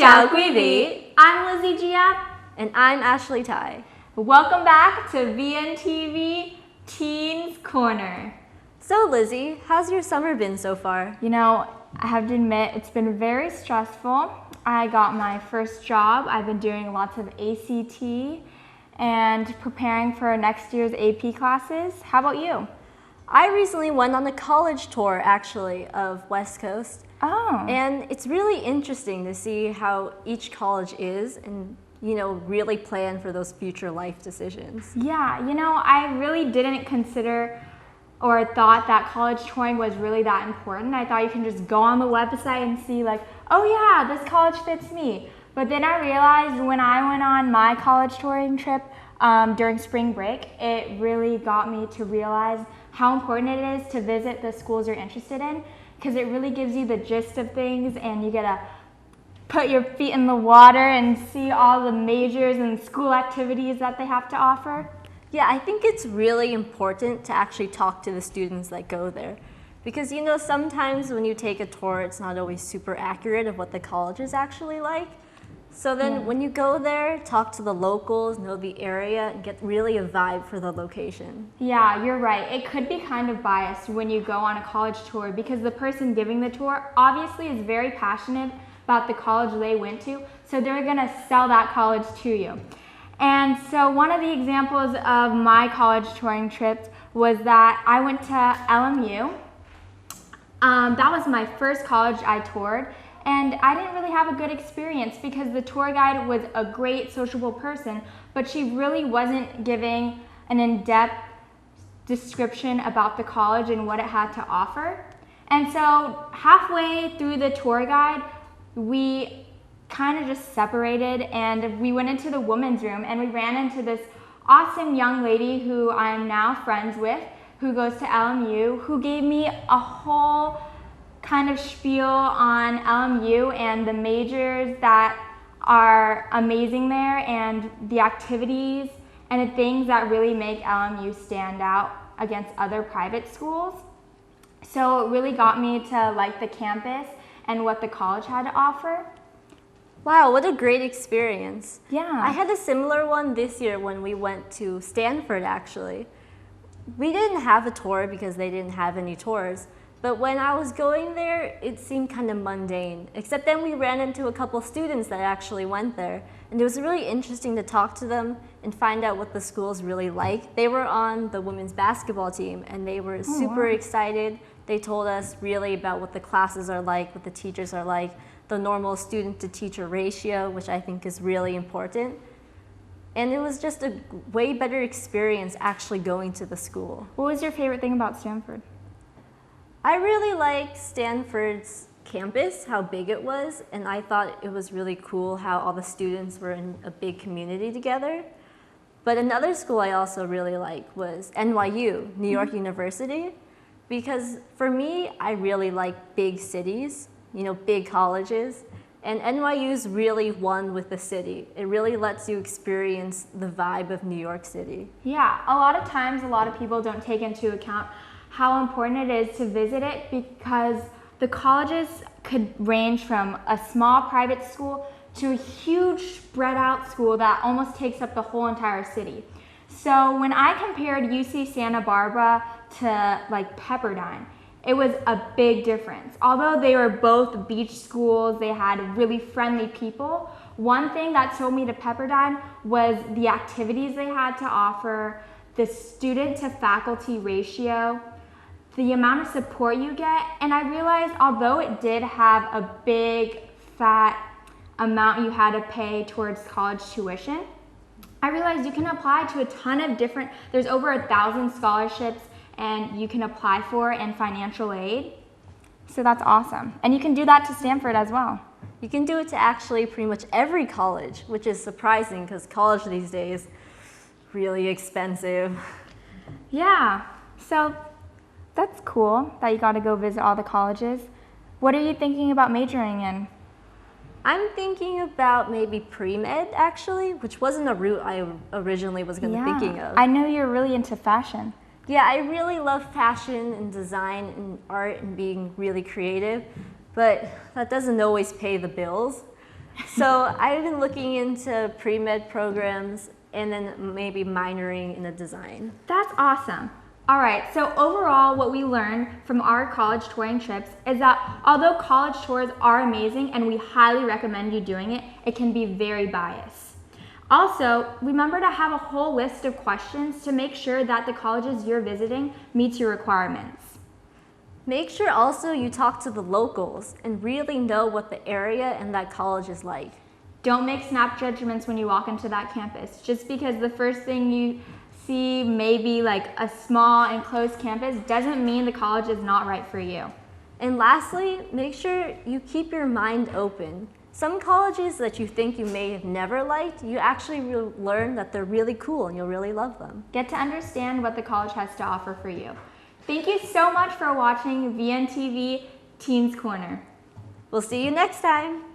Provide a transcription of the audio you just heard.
chào quý vị. I'm Lizzie Gia. And I'm Ashley Tai. Welcome back to VNTV Teens Corner. So Lizzie, how's your summer been so far? You know, I have to admit, it's been very stressful. I got my first job. I've been doing lots of ACT and preparing for next year's AP classes. How about you? I recently went on a college tour, actually, of West Coast. Oh. And it's really interesting to see how each college is and, really plan for those future life decisions. Yeah, I really didn't consider or thought that college touring was really that important. I thought you can just go on the website and see like, oh yeah, this college fits me. But then I realized when I went on my college touring trip during spring break, it really got me to realize how important it is to visit the schools you're interested in, because it really gives you the gist of things and you get to put your feet in the water and see all the majors and school activities that they have to offer. Yeah, I think it's really important to actually talk to the students that go there. Because sometimes when you take a tour, it's not always super accurate of what the college is actually like. So then when you go there, talk to the locals, know the area, and get really a vibe for the location. Yeah, you're right. It could be kind of biased when you go on a college tour because the person giving the tour obviously is very passionate about the college they went to, so they're gonna sell that college to you. And so one of the examples of my college touring trips was that I went to LMU. That was my first college I toured, and I didn't really have a good experience because the tour guide was a great sociable person, but she really wasn't giving an in-depth description about the college and what it had to offer. And so halfway through the tour guide, we kind of just separated and we went into the women's room and we ran into this awesome young lady who I'm now friends with, who goes to LMU, who gave me a whole kind of spiel on LMU and the majors that are amazing there and the activities and the things that really make LMU stand out against other private schools. So it really got me to like the campus and what the college had to offer. Wow, what a great experience. Yeah. I had a similar one this year when we went to Stanford, actually. We didn't have a tour because they didn't have any tours, but when I was going there, it seemed kind of mundane, except then we ran into a couple students that actually went there, and it was really interesting to talk to them and find out what the school's really like. They were on the women's basketball team, and they were super excited. They told us really about what the classes are like, what the teachers are like, the normal student-to-teacher ratio, which I think is really important. And it was just a way better experience actually going to the school. What was your favorite thing about Stanford? I really liked Stanford's campus, how big it was, and I thought it was really cool how all the students were in a big community together. But another school I also really liked was NYU, New York University, because for me, I really like big cities, big colleges, and NYU's really one with the city. It really lets you experience the vibe of New York City. Yeah, a lot of times, a lot of people don't take into account how important it is to visit it because the colleges could range from a small private school to a huge spread out school that almost takes up the whole entire city. So when I compared UC Santa Barbara to like Pepperdine, it was a big difference. Although they were both beach schools, they had really friendly people. One thing that sold me to Pepperdine was the activities they had to offer, the student to faculty ratio, the amount of support you get. And I realized although it did have a big fat amount you had to pay towards college tuition, I realized you can apply to a ton of different, there's over 1,000 scholarships and you can apply for and financial aid. So that's awesome. And you can do that to Stanford as well. You can do it to actually pretty much every college, which is surprising because college these days, really expensive. Yeah, so that's cool that you got to go visit all the colleges. What are you thinking about majoring in? I'm thinking about maybe pre-med actually, which wasn't a route I originally was thinking of. I know you're really into fashion. Yeah, I really love fashion and design and art and being really creative, but that doesn't always pay the bills. So I've been looking into pre-med programs and then maybe minoring in the design. That's awesome. All right, so overall, what we learned from our college touring trips is that although college tours are amazing and we highly recommend you doing it, it can be very biased. Also, remember to have a whole list of questions to make sure that the colleges you're visiting meets your requirements. Make sure also you talk to the locals and really know what the area and that college is like. Don't make snap judgments when you walk into that campus. Just because the first thing you see may be like a small enclosed campus doesn't mean the college is not right for you. And lastly, make sure you keep your mind open. Some colleges that you think you may have never liked, you actually will learn that they're really cool and you'll really love them. Get to understand what the college has to offer for you. Thank you so much for watching VNTV Teens Corner. We'll see you next time.